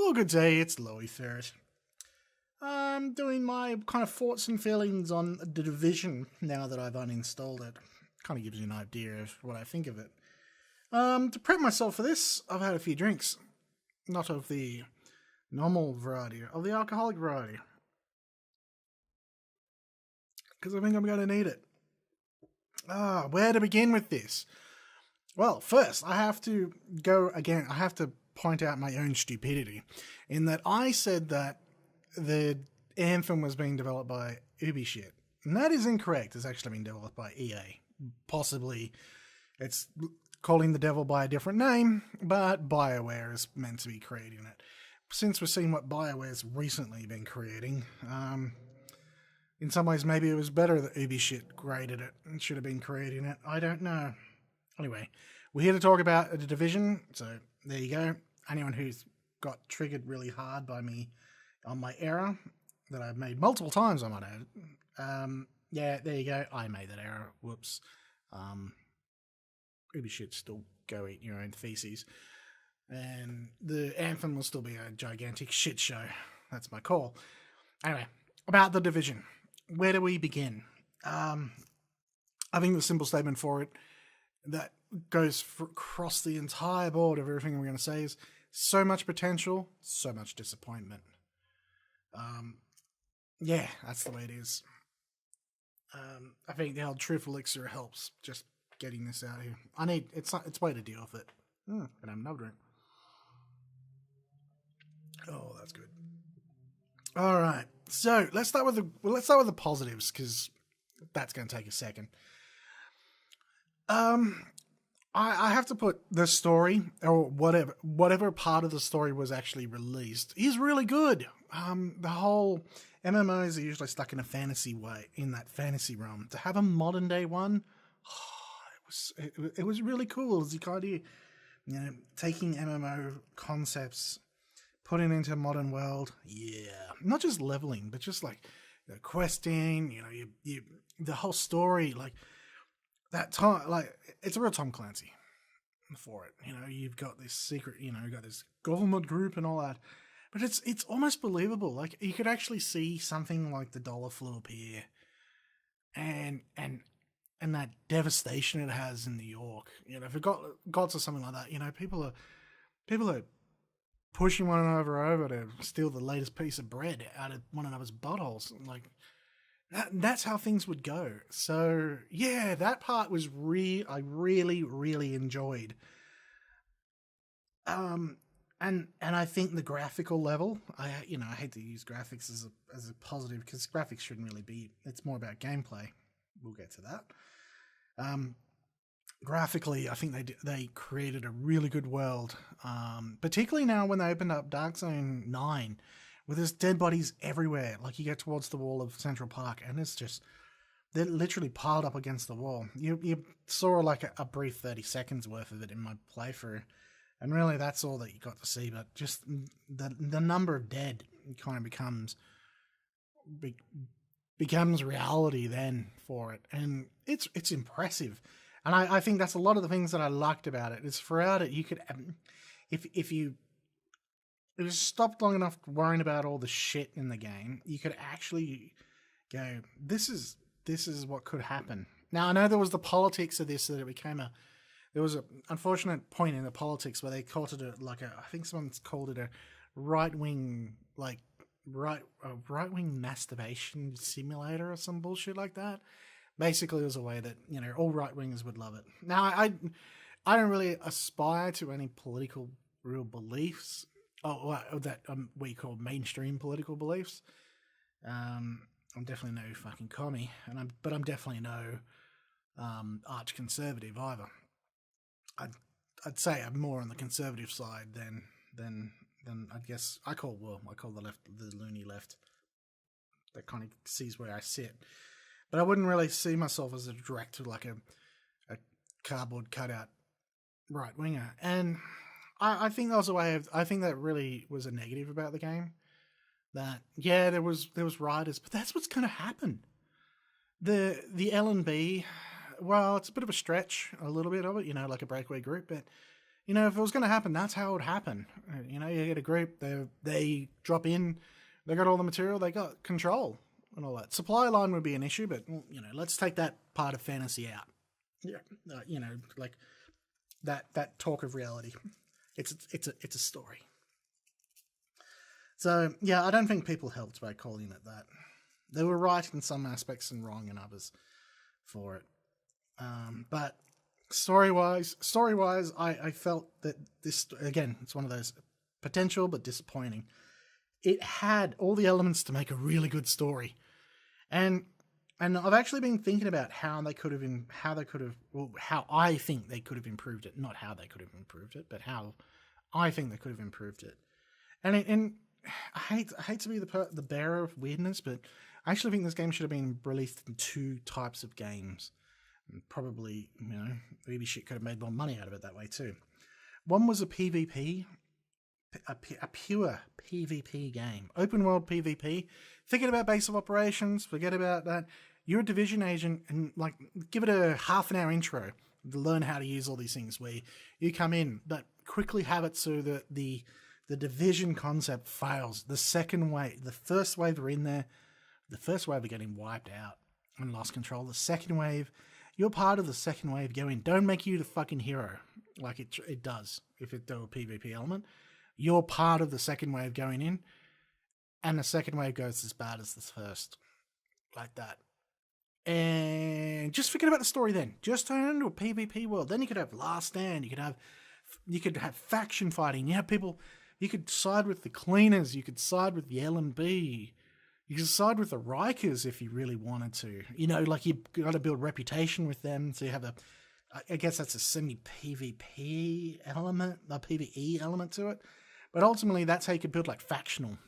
Well, good day, it's Lowy Third. I'm doing my kind of thoughts and feelings on The Division now that I've uninstalled it. Kind of gives you an idea of what I think of it. To prep myself for this, I've had a few drinks. Not of the normal variety, of the alcoholic variety. Because I think I'm going to need it. Where to begin with this? Well, first, I have to point out my own stupidity, in that I said that the Anthem was being developed by Ubisoft. And that is incorrect. It's actually being developed by EA. Possibly it's calling the devil by a different name, but BioWare is meant to be creating it. Since we're seeing what BioWare's recently been creating, in some ways maybe it was better that Ubisoft created it and should have been creating it. I don't know. Anyway, we're here to talk about The Division, so there you go. Anyone who's got triggered really hard by me on my error that I've made multiple times, I might add. Yeah, there you go. I made that error. Whoops. Ubisoft still go eat your own feces. And the Anthem will still be a gigantic shit show. That's my call. Anyway, about The Division. Where do we begin? I think the simple statement for it that goes across the entire board of everything we're going to say is so much potential, so much disappointment. Yeah, that's the way it is. I think the old Truth Elixir helps just getting this out here. It's way to deal with it. Gonna have another drink. Oh, that's good. All right, so let's start with the positives, because that's going to take a second. I have to put the story, or whatever part of the story was actually released, is really good. The whole MMOs are usually stuck in a fantasy way, in that fantasy realm. To have a modern day one, it was really cool. As the idea, taking MMO concepts, putting it into a modern world. Yeah, not just leveling, but just like questing. You the whole story, like. That time, like, it's a real Tom Clancy for it. You've got this secret, you've got this government group and all that. But it's almost believable. Like, you could actually see something like the Dollar Flu appear, and that devastation it has in New York. If it got to something like that, people are pushing one another over to steal the latest piece of bread out of one another's buttholes. Like, that's how things would go. So yeah, that part was I really, really enjoyed. And I think the graphical level, I hate to use graphics as a positive, because graphics shouldn't really be. It's more about gameplay. We'll get to that. Graphically, I think they created a really good world. Particularly now when they opened up Dark Zone 9. With there's dead bodies everywhere. Like, you get towards the wall of Central Park, and it's just, they're literally piled up against the wall. You saw like a brief 30 seconds worth of it in my playthrough, and really that's all that you got to see. But just the number of dead kind of becomes reality then for it, and it's impressive. And I think that's a lot of the things that I liked about it. Is throughout it you could, if you stopped long enough worrying about all the shit in the game, you could actually go, this is what could happen. Now, I know there was the politics of this, that it became there was an unfortunate point in the politics where they called it I think someone's called it a right-wing masturbation simulator or some bullshit like that. Basically, it was a way that, all right-wingers would love it. Now, I don't really aspire to any political real beliefs. That what you call mainstream political beliefs. I'm definitely no fucking commie, but I'm definitely no arch conservative either. I'd say I'm more on the conservative side than I guess I call the left the loony left. That kind of sees where I sit, but I wouldn't really see myself as a direct, like a cardboard cutout right winger. And I think that was a way of. I think that really was a negative about the game. That there was rioters, but that's what's going to happen. The L&B, well, it's a bit of a stretch, a little bit of it, like a breakaway group, but You know, if it was going to happen, that's how it would happen. You know, you get a group, they drop in, they got all the material, they got control and all that. Supply line would be an issue, but, you know, let's take that part of fantasy out. Yeah, you know, like that talk of reality. It's a story. So, yeah, I don't think people helped by calling it that. They were right in some aspects and wrong in others for it. But story-wise, I felt that this, again, it's one of those potential but disappointing. It had all the elements to make a really good story. And I've actually been thinking about how I think they could have improved it. Not how they could have improved it, but how I think they could have improved it. And I hate to be the bearer of weirdness, but I actually think this game should have been released in 2 types of games. And probably, you know, maybe shit could have made more money out of it that way too. One was a PvP, a pure PvP game. Open world PvP. Thinking about base of operations, forget about that. You're a division agent and, like, give it a half an hour intro to learn how to use all these things where you come in, but quickly have it so that the division concept fails. The second wave, the first wave are in there, the first wave are getting wiped out and lost control. The second wave, you're part of the second wave going. Don't make you the fucking hero like it does if it do a PvP element. You're part of the second wave going in, and the second wave goes as bad as the first. Like that. And just forget about the story then. Just turn it into a PvP world. Then you could have Last Stand. You could have faction fighting. You have people. You could side with the cleaners. You could side with the LMB. You could side with the Rikers if you really wanted to. You know, like, you've got to build reputation with them. So you have I guess that's a semi-PvP element, a PvE element to it. But ultimately, that's how you could build, like, factional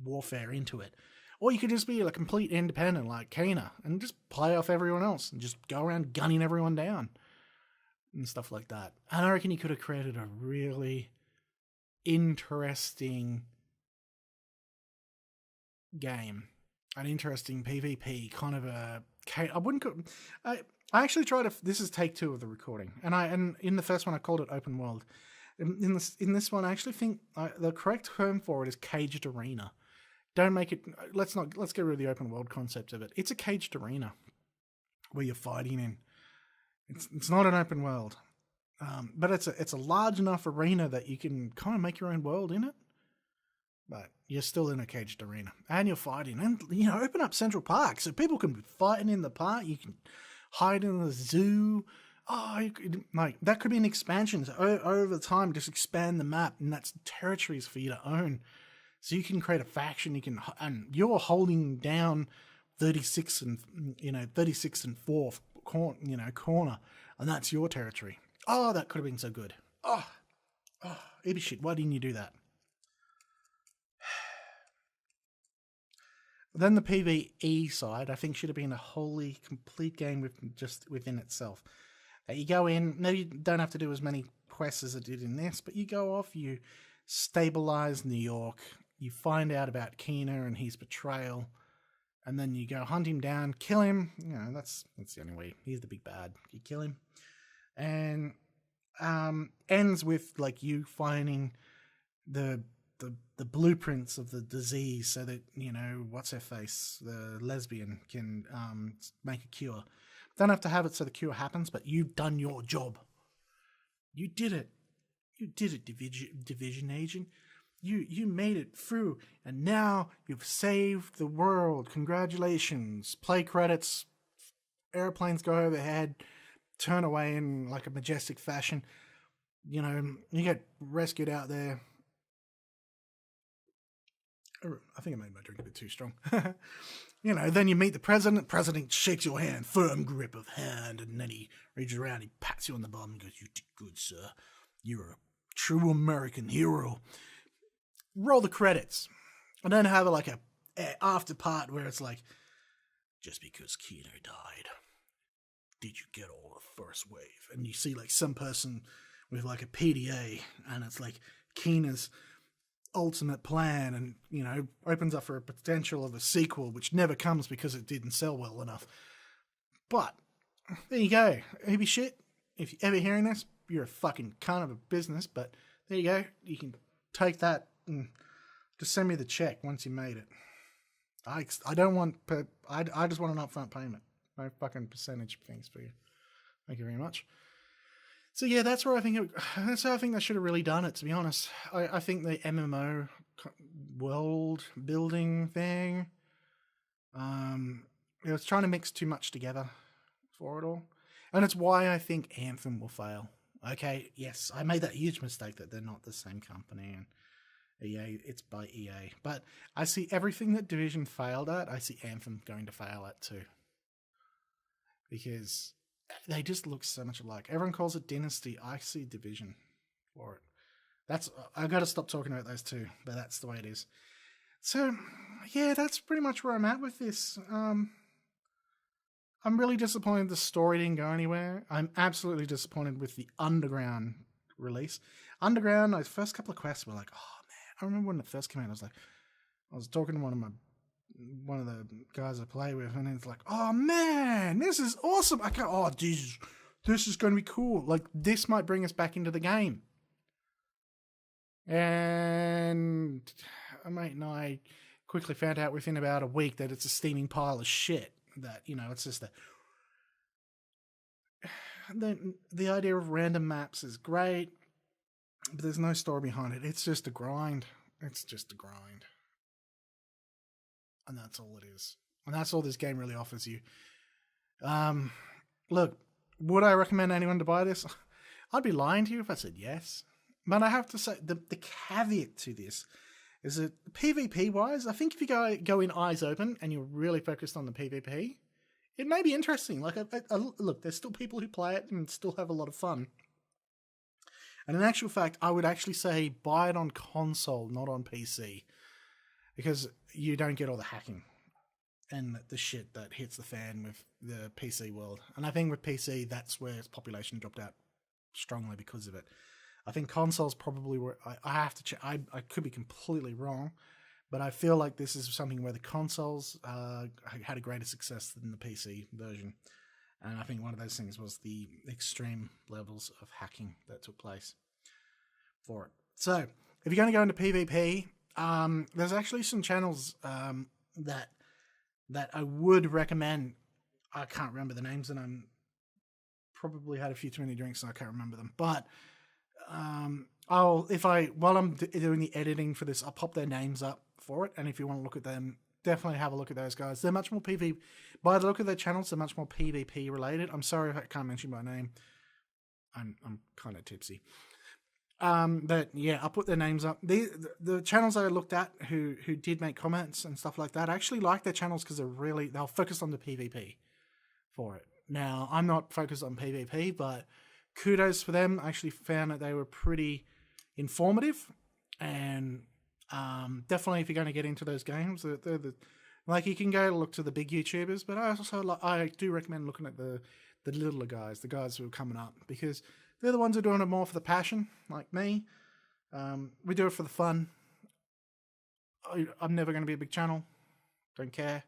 warfare into it. Or you could just be a complete independent like Kena and just play off everyone else and just go around gunning everyone down and stuff like that. And I reckon you could have created a really interesting game, an interesting PvP kind of a. I actually tried this is take 2 of the recording, and in the first one I called it open world. In this one I actually think the correct term for it is caged arena. Don't make it. Let's get rid of the open world concept of it. It's a caged arena where you're fighting in. It's not an open world, but it's a large enough arena that you can kind of make your own world in it. But you're still in a caged arena, and you're fighting, and you know, open up Central Park so people can be fighting in the park. You can hide in the zoo. Oh, that could be an expansion. So over time, just expand the map, and that's territories for you to own. So you can create a faction. And you're holding down 36 and 4th corner, and that's your territory. Oh, that could have been so good. Oh, it'd be shit. Why didn't you do that? Then the PvE side, I think, should have been a wholly complete game within itself. You go in. No, you don't have to do as many quests as it did in this, but you go off. You stabilize New York. You find out about Kena and his betrayal, and then you go hunt him down, kill him. You know, that's the only way. He's the big bad. You kill him, and ends with like you finding the blueprints of the disease, so that, you know, what's her face, the lesbian, can make a cure. Don't have to have it so the cure happens, but you've done your job. You did it. You did it, division agent. You made it through, and now you've saved the world. Congratulations. Play credits. Airplanes go overhead, turn away in like a majestic fashion. You know, you get rescued out there. I think I made my drink a bit too strong. You know, then you meet the president. President shakes your hand, firm grip of hand, and then he reaches around, he pats you on the bum and goes, "You did good, sir. You're a true American hero." Roll the credits, and then have a after part where it's like, just because Kena died, did you get all the first wave? And you see like some person with like a PDA, and it's like Kena's ultimate plan, and, you know, opens up for a potential of a sequel, which never comes because it didn't sell well enough. But there you go. It'd be shit if you're ever hearing this. you're a fucking cunt of a business, but there you go. You can take that and just send me the check once you made it. I don't want, I just want an upfront payment. No fucking percentage things for you. Thank you very much. So yeah, that's where I think that's how I think they should have really done it. To be honest, I think the MMO world building thing, it was trying to mix too much together for it all, and it's why I think Anthem will fail. Okay, yes, I made that huge mistake that they're not the same company, and EA, it's by EA. But I see everything that Division failed at, I see Anthem going to fail at too, because they just look so much alike. Everyone calls it Dynasty. I see Division for it. That's I got to stop talking about those two, but that's the way it is. So, yeah, that's pretty much where I'm at with this. I'm really disappointed the story didn't go anywhere. I'm absolutely disappointed with the Underground release. Underground, those first couple of quests were like, oh man, I remember when it first came out. I was talking to one of the guys I play with, and it's like, oh man, this is awesome. I go, oh Jesus, this is going to be cool. Like, this might bring us back into the game. And mate and I quickly found out within about a week that it's a steaming pile of shit. That, you know, it's just the idea of random maps is great, but there's no story behind it. It's just a grind. It's just a grind. And that's all it is. And that's all this game really offers you. Look, would I recommend anyone to buy this? I'd be lying to you if I said yes. But I have to say, the caveat to this is that PvP-wise, I think if you go in eyes open and you're really focused on the PvP, it may be interesting. Like, look, there's still people who play it and still have a lot of fun. And in actual fact, I would actually say buy it on console, not on PC. Because you don't get all the hacking and the shit that hits the fan with the PC world. And I think with PC, that's where its population dropped out strongly because of it. I think consoles probably were... I have to check. I could be completely wrong, but I feel like this is something where the consoles had a greater success than the PC version. And I think one of those things was the extreme levels of hacking that took place for it. So, if you're going to go into PvP... there's actually some channels that I would recommend. I can't remember the names, and I'm probably had a few too many drinks, and I can't remember them. But while I'm doing the editing for this, I'll pop their names up for it. And if you want to look at them, definitely have a look at those guys. They're much more PvP. By the look of their channels, they're much more PvP related. I'm sorry if I can't mention my name. I'm kind of tipsy. But yeah, I'll put their names up. The channels I looked at who did make comments and stuff like that, I actually like their channels because they'll focus on the PvP for it. Now, I'm not focused on PvP, but kudos for them. I actually found that they were pretty informative, and definitely if you're going to get into those games, they're like, you can go look to the big YouTubers, but I do recommend looking at the littler guys, the guys who are coming up, because they're the ones who are doing it more for the passion, like me. We do it for the fun. I'm never going to be a big channel. Don't care.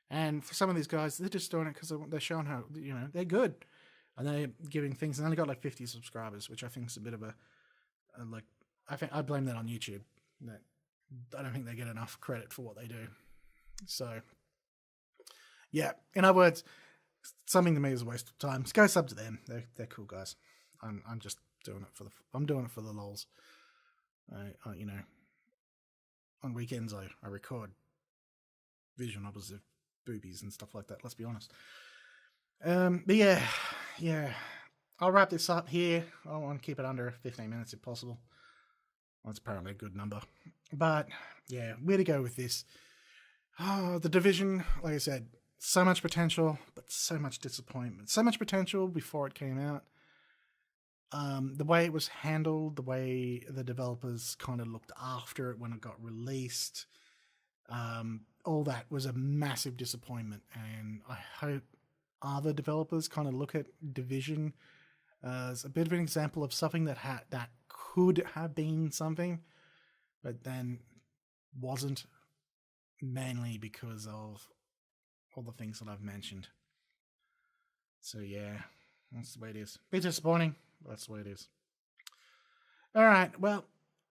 And for some of these guys, they're just doing it because they're showing how, you know, they're good. And they're giving things, and they only got like 50 subscribers, which I think is a bit of I blame that on YouTube. That I don't think they get enough credit for what they do. So, yeah, in other words, something to me is a waste of time. Just go sub to them. They're cool guys. I'm just doing it for the lols. You know, on weekends I record vision opposite boobies and stuff like that. Let's be honest. But yeah. I'll wrap this up here. I want to keep it under 15 minutes if possible. Well, it's apparently a good number. But yeah, where to go with this? The Division, like I said, so much potential, but so much disappointment. So much potential before it came out. The way it was handled, the way the developers kind of looked after it when it got released, all that was a massive disappointment. And I hope other developers kind of look at Division as a bit of an example of something that could have been something, but then wasn't, mainly because of all the things that I've mentioned. So yeah, that's the way it is. Bit disappointing. That's the way it is. All right, well,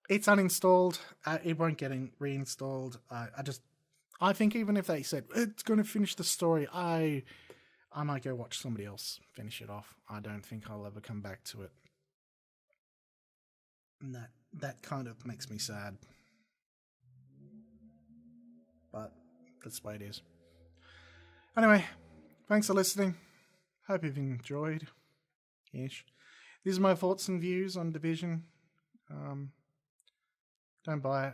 it's uninstalled. It won't get reinstalled. I think even if they said it's going to finish the story, I might go watch somebody else finish it off. I don't think I'll ever come back to it. And that kind of makes me sad. But that's the way it is. Anyway, thanks for listening. Hope you've enjoyed. Ish. These are my thoughts and views on Division. Don't buy it.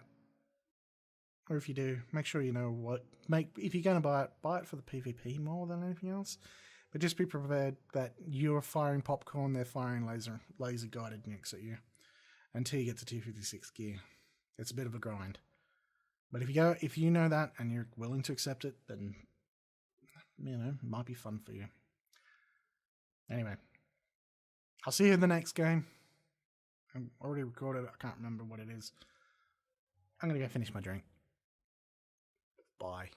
Or if you do, make sure you know what. If you're going to buy it for the PvP more than anything else. But just be prepared that you're firing popcorn, they're firing laser guided nukes at you until you get to 256 gear. It's a bit of a grind. But if you know that and you're willing to accept it, then it might be fun for you. Anyway, I'll see you in the next game. I'm already recorded. I can't remember what it is. I'm going to go finish my drink. Bye.